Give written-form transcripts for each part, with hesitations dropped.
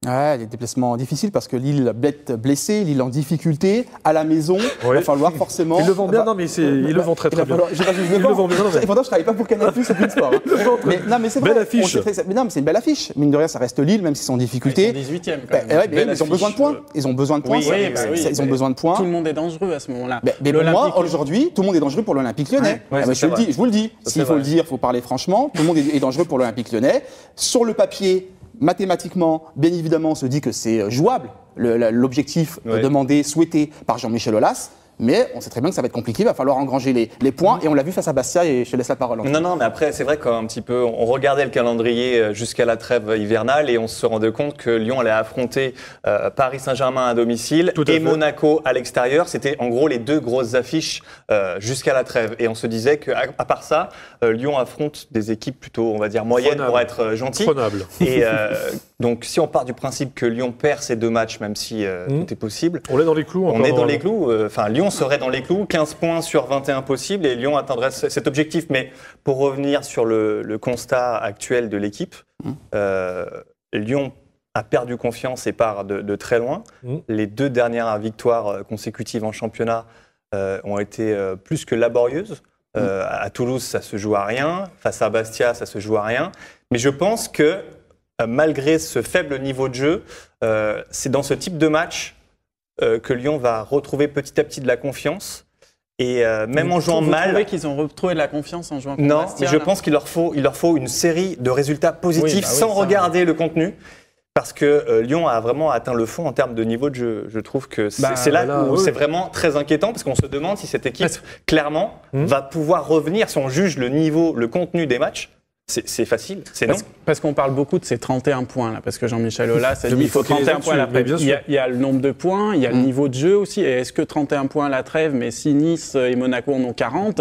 Ouais, les déplacements difficiles parce que Lille bête blessé, Lille en difficulté, à la maison, il va falloir forcément... Ils le vendent bien, non mais il le vend très bien. Il le vend bien. Et pourtant, je ne travaille pas pour Canal+, c'est plus de sport. Mais c'est vrai. Belle affiche. Mais non, mais c'est une belle affiche. Mine de rien, ça reste Lille, même s'ils sont en difficulté. Ils sont 18e quand même. Mais ils ont besoin de points. Ils ont besoin de points. Ils ont besoin de points. Tout le monde est dangereux à ce moment-là. Mais pour moi, aujourd'hui, tout le monde est dangereux pour l'Olympique Lyonnais. Je vous le dis. S'il faut le dire, il faut parler franchement. Tout le monde est dangereux pour l'Olympique Lyonnais. Sur le papier, mathématiquement, bien évidemment, on se dit que c'est jouable, l'objectif demandé, souhaité par Jean-Michel Aulas. Mais on sait très bien que ça va être compliqué, il va falloir engranger les points. Et on l'a vu face à Bastia, et je te laisse la parole. Non, mais après, c'est vrai qu'un petit peu, on regardait le calendrier jusqu'à la trêve hivernale et on se rendait compte que Lyon allait affronter Paris Saint-Germain à domicile et Monaco à l'extérieur. C'était en gros les deux grosses affiches jusqu'à la trêve. Et on se disait qu'à part ça, Lyon affronte des équipes plutôt, on va dire, moyennes pour être gentil. Et donc, si on part du principe que Lyon perd ces deux matchs, même si tout est possible. On est dans les clous. On est dans les clous. Enfin, Lyon serait dans les clous, 15 points sur 21 possibles et Lyon atteindrait cet objectif. Mais pour revenir sur le constat actuel de l'équipe, Lyon a perdu confiance et part de très loin. Les deux dernières victoires consécutives en championnat ont été plus que laborieuses. À Toulouse, ça se joue à rien. Face à Bastia, ça se joue à rien. Mais je pense que malgré ce faible niveau de jeu, c'est dans ce type de match que Lyon va retrouver petit à petit de la confiance. Et même en jouant mal... Vous trouvez qu'ils ont retrouvé de la confiance en jouant contre Bastia? Non, mais je pense qu'il leur faut une série de résultats positifs sans regarder le contenu. Parce que Lyon a vraiment atteint le fond en termes de niveau de jeu. Je trouve que c'est là où c'est vraiment très inquiétant parce qu'on se demande si cette équipe, clairement, va pouvoir revenir. Si on juge le niveau, le contenu des matchs, c'est facile, c'est non. Parce qu'on parle beaucoup de ces 31 points, là, parce que Jean-Michel Aulas a dit qu'il faut 31 points à la trêve. Il y a le nombre de points, il y a le niveau de jeu aussi. Et est-ce que 31 points à la trêve, mais si Nice et Monaco en ont 40,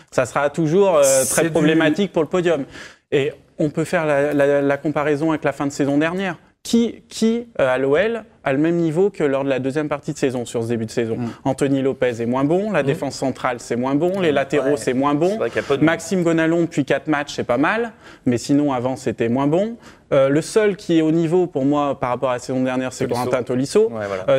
ça sera toujours très problématique pour le podium. Et on peut faire la comparaison avec la fin de saison dernière. Qui à l'OL a le même niveau que lors de la deuxième partie de saison sur ce début de saison? Anthony Lopez est moins bon, la défense centrale c'est moins bon, les latéraux c'est moins bon. Maxime Gonalon depuis 4 matchs c'est pas mal, mais sinon avant c'était moins bon. Le seul qui est au niveau pour moi par rapport à la saison dernière, c'est Corentin Tolisso.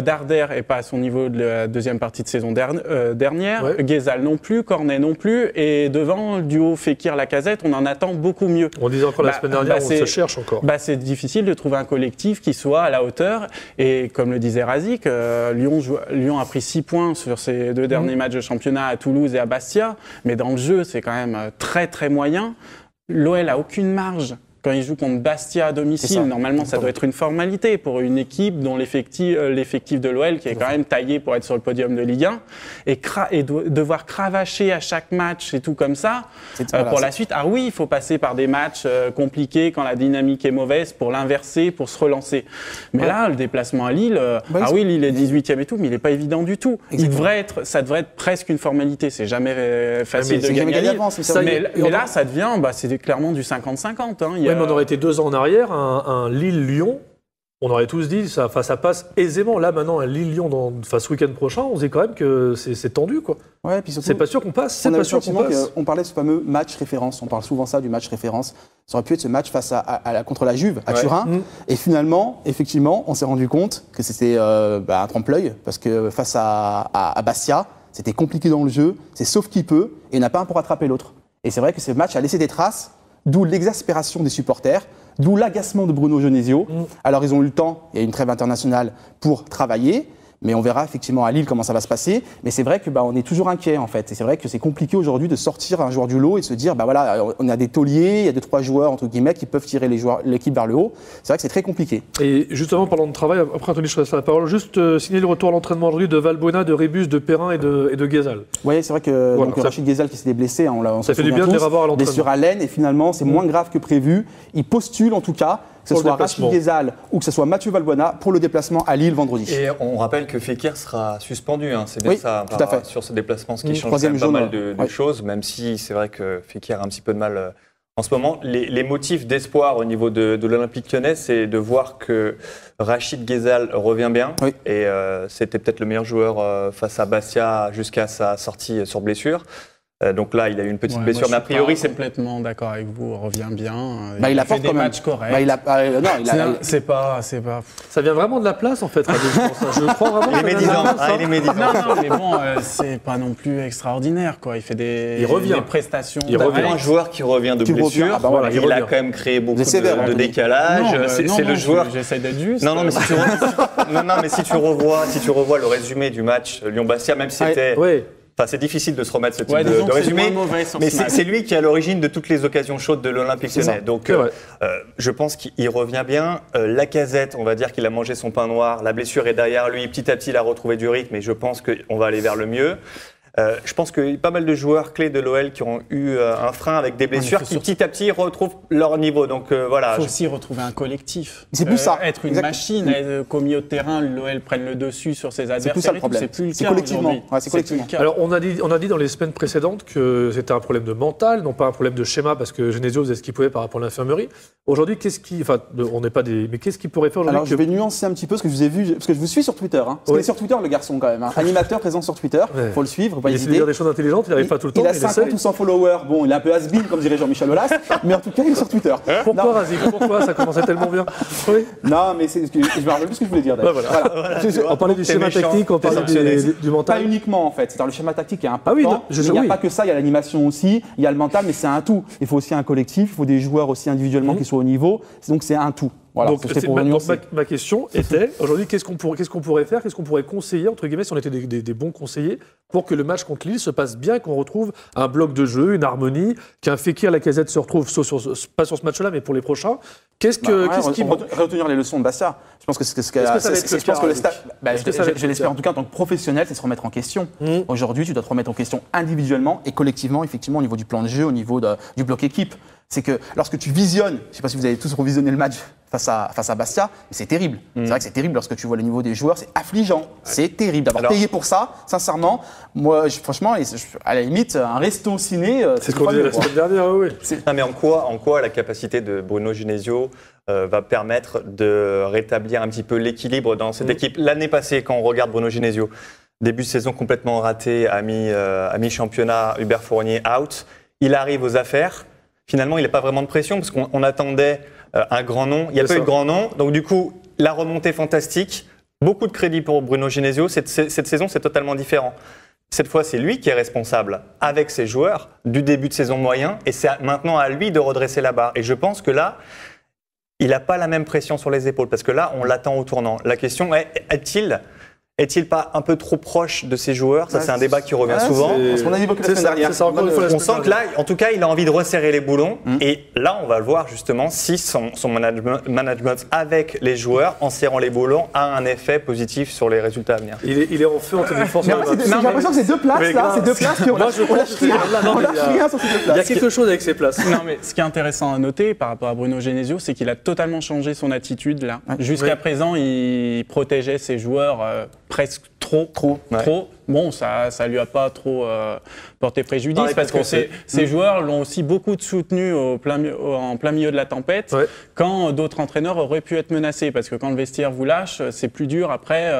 Darder est pas à son niveau de la deuxième partie de saison dernière. Guézal non plus, Cornet non plus. Et devant le duo Fekir-Lacazette, on en attend beaucoup mieux. On disait encore la semaine dernière, on se cherche encore. C'est difficile de trouver un collectif qui soit à la hauteur. Et comme le disait Razik, Lyon a pris 6 points sur ses 2 derniers matchs de championnat à Toulouse et à Bastia. Mais dans le jeu, c'est quand même très très moyen. L'OL a aucune marge. Quand il joue contre Bastia à domicile, normalement, ça doit être une formalité pour une équipe dont l'effectif de l'OL, qui est quand même taillé pour être sur le podium de Ligue 1, et devoir cravacher à chaque match et tout comme ça, pour la suite. Ah oui, il faut passer par des matchs compliqués quand la dynamique est mauvaise pour l'inverser, pour se relancer. Mais là, le déplacement à Lille, Lille est 18e et tout, mais il n'est pas évident du tout. Ça devrait être presque une formalité. C'est jamais facile de gagner à Lille. Mais là, ça devient, c'est clairement du 50-50. Même on aurait été 2 ans en arrière, un Lille-Lyon, on aurait tous dit ça passe aisément. Là maintenant, un Lille-Lyon ce week-end prochain, on se dit quand même que c'est tendu, quoi. Ouais, puis surtout, c'est pas sûr qu'on passe. C'est pas sûr qu'on passe. On parlait de ce fameux match référence. On parle souvent ça du match référence. Ça aurait pu être ce match face contre la Juve à Turin. Et finalement, effectivement, on s'est rendu compte que c'était un trompe-l'œil parce que face à Bastia, c'était compliqué dans le jeu. C'est sauf qui peut et n'a pas un pour rattraper l'autre. Et c'est vrai que ce match a laissé des traces. D'où l'exaspération des supporters, d'où l'agacement de Bruno Genesio. Alors ils ont eu le temps, il y a une trêve internationale pour travailler, mais on verra effectivement à Lille comment ça va se passer. Mais c'est vrai que on est toujours inquiet en fait. Et c'est vrai que c'est compliqué aujourd'hui de sortir un joueur du lot et se dire on a des tauliers, il y a 2-3 joueurs entre guillemets qui peuvent tirer l'équipe vers le haut. C'est vrai que c'est très compliqué. Et justement parlant de travail, après Anthony, je te laisse la parole. Juste signer le retour à l'entraînement aujourd'hui de Valbuena, de Rébus, de Perrin et de Guézal. Oui, c'est vrai que Rachid Guézal qui s'était blessé, ça fait du bien de les revoir à l'entraînement. Blessure à l'aine et finalement c'est moins grave que prévu. Il postule en tout cas. Que ce soit Rachid Guézal ou que ce soit Mathieu Valbuena pour le déplacement à Lille vendredi. Et on rappelle que Fekir sera suspendu, c'est bien ça, tout à fait. Sur ce déplacement, ce qui change pas mal de choses, même si c'est vrai que Fekir a un petit peu de mal en ce moment. Les motifs d'espoir au niveau de l'Olympique Lyonnais, c'est de voir que Rachid Guézal revient bien, et c'était peut-être le meilleur joueur face à Bastia jusqu'à sa sortie sur blessure. Donc là, il a eu une petite blessure, mais a priori, c'est complètement d'accord avec vous. On revient bien. Il a fait des matchs corrects. C'est pas. Ça vient vraiment de la place en fait. Je crois vraiment. Il est médisant. Il est médisant. Non, mais bon, c'est pas non plus extraordinaire, quoi. Il fait des prestations. Il revient. Un joueur qui revient de blessure. Il a quand même créé beaucoup de décalage. C'est le joueur. J'essaie d'être juste. Non, mais si tu revois le résumé du match Lyon-Bastia, même si c'était. Enfin, c'est difficile de se remettre ce type de résumé, mais c'est lui qui est à l'origine de toutes les occasions chaudes de l'Olympique Lyonnais. Donc, je pense qu'il revient bien. Lacazette, on va dire qu'il a mangé son pain noir. La blessure est derrière lui. Petit à petit, il a retrouvé du rythme, et je pense qu'on va aller vers le mieux. Je pense qu'il y a pas mal de joueurs clés de l'OL qui ont eu un frein avec des blessures qui petit à petit retrouvent leur niveau. Donc voilà. Il faut aussi retrouver un collectif. C'est plus ça. Être une machine, qu'au milieu de terrain, l'OL prenne le dessus sur ses adversaires. C'est plus ça le problème. C'est plus le cas collectivement. C'est collectivement. Alors on a dit dans les semaines précédentes que c'était un problème de mental, non pas un problème de schéma, parce que Genesio faisait ce qu'il pouvait par rapport à l'infirmerie. Aujourd'hui, on n'est pas des, mais qu'est-ce qu'il pourrait faire aujourd'hui? Alors je vais nuancer un petit peu ce que je vous ai vu, parce que je vous suis sur Twitter. Parce qu'il est sur Twitter, le garçon quand même. Animateur présent sur Twitter. Faut le suivre. Il essaie de dire des choses intelligentes, il n'arrive pas tout le temps. Il a 50 ou 100 followers. Bon, il est un peu has-been, comme dirait Jean-Michel Aulas, mais en tout cas, il est sur Twitter. Pourquoi, Razik? Pourquoi ça commençait tellement bien? Non, mais je me rappelle plus ce que je voulais dire. On parlait du schéma tactique, on parlait du mental. Pas uniquement, en fait. C'est-à-dire le schéma tactique est important. Il n'y a pas que ça, il y a l'animation aussi, il y a le mental, mais c'est un tout. Il faut aussi un collectif, il faut des joueurs aussi individuellement qui soient au niveau. Donc c'est un tout. Voilà, donc ma question était, aujourd'hui, qu'est-ce qu'on pourrait faire, qu'est-ce qu'on pourrait conseiller, entre guillemets, si on était des bons conseillers, pour que le match contre Lille se passe bien, qu'on retrouve un bloc de jeu, une harmonie, qu'un Fekir, Lacazette se retrouve, pas sur ce match-là, mais pour les prochains. Retenir les leçons de Bastia. Je pense que je l'espère en tout cas en tant que professionnel, c'est se remettre en question. Aujourd'hui, tu dois te remettre en question individuellement et collectivement, effectivement, au niveau du plan de jeu, au niveau du bloc équipe. C'est que lorsque tu visionnes, je ne sais pas si vous avez tous revisionné le match face à Bastia, mais c'est terrible. C'est vrai que c'est terrible lorsque tu vois le niveau des joueurs, c'est affligeant. C'est terrible d'avoir payé pour ça, sincèrement. Moi, franchement, à la limite, un resto ciné. C'est ce qu'on disait la semaine dernière, oui. Non, mais en quoi la capacité de Bruno Genesio va permettre de rétablir un petit peu l'équilibre dans cette équipe? L'année passée, quand on regarde Bruno Genesio, début de saison complètement raté, à mi-championnat, Hubert Fournier out, il arrive aux affaires. Finalement, il n'a pas vraiment de pression parce qu'on attendait un grand nom. Il n'y a pas eu de grand nom. Donc du coup, la remontée fantastique, beaucoup de crédit pour Bruno Genesio. Cette saison, c'est totalement différent. Cette fois, c'est lui qui est responsable avec ses joueurs du début de saison moyen. Et c'est maintenant à lui de redresser la barre. Et je pense que là, il n'a pas la même pression sur les épaules parce que là, on l'attend au tournant. La question est-il pas un peu trop proche de ses joueurs? Ça, c'est un débat qui revient souvent. Parce qu'on a évoqué la semaine dernière. On sent que là, en tout cas, il a envie de resserrer les boulons. Et là, on va le voir justement si son management avec les joueurs, en serrant les boulons, a un effet positif sur les résultats à venir. Il est en feu en tenue de force. J'ai l'impression que ces deux places là, ces deux places qui on lâche rien sur ces deux places. Il y a quelque chose avec ces places. Non, mais ce qui est intéressant à noter par rapport à Bruno Genesio, c'est qu'il a totalement changé son attitude là. Jusqu'à présent, il protégeait ses joueurs presque trop. Bon, ça lui a pas trop porté préjudice parce que ces joueurs l'ont aussi beaucoup soutenu en plein milieu de la tempête quand d'autres entraîneurs auraient pu être menacés parce que quand le vestiaire vous lâche, c'est plus dur après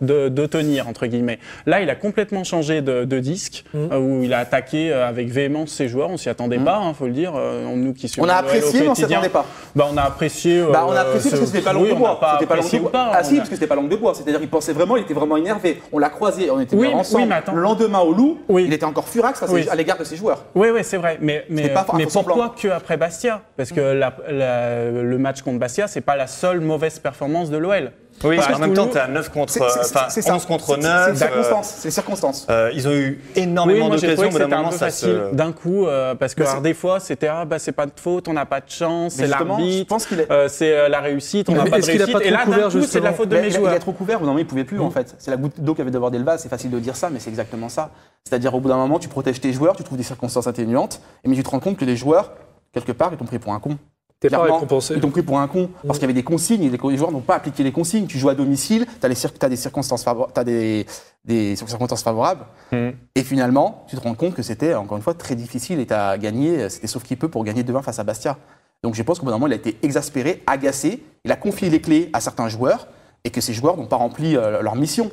de tenir entre guillemets. Là, il a complètement changé de disque où il a attaqué avec véhémence ses joueurs. On s'y attendait pas, faut le dire. Nous qui suivons. On a apprécié, mais on s'y attendait pas. On a apprécié. On a apprécié parce que c'était pas langue de bois. Parce que c'était pas langue de bois. C'est-à-dire qu'il pensait vraiment, il était vraiment énervé. On l'a croisé, on était ensemble. Le lendemain au Loup, il était encore furax à l'égard de ses joueurs. Oui, c'est vrai. Mais pourquoi que après Bastia? Parce que le match contre Bastia, c'est pas la seule mauvaise performance de l'OL. Oui, en même temps, tu as 11 contre 9. C'est circonstance. Ils ont eu énormément d'occasions, mais d'un moment, ça facile d'un coup, parce que des fois, c'était c'est pas de faute, on n'a pas de chance, c'est l'arbitre, c'est la réussite, on n'a pas de réussite. Et là, d'un coup, c'est de la faute de mes joueurs. Il est trop couvert, non, mais il pouvait plus en fait. C'est la goutte d'eau qui avait débordé le vase, c'est facile de dire ça, mais c'est exactement ça. C'est-à-dire, au bout d'un moment, tu protèges tes joueurs, tu trouves des circonstances atténuantes, mais tu te rends compte que les joueurs, quelque part, ils t'ont pris pour un con. T'es pas récompensé. Ils t'ont pris pour un con parce qu'il y avait des consignes et les joueurs n'ont pas appliqué les consignes. Tu joues à domicile, tu as des circonstances favorables et finalement, tu te rends compte que c'était encore une fois très difficile et tu as gagné, c'était sauf qui peut pour gagner 2-1 face à Bastia. Donc je pense qu'au bout d'un moment, il a été exaspéré, agacé, il a confié les clés à certains joueurs et que ces joueurs n'ont pas rempli leur mission.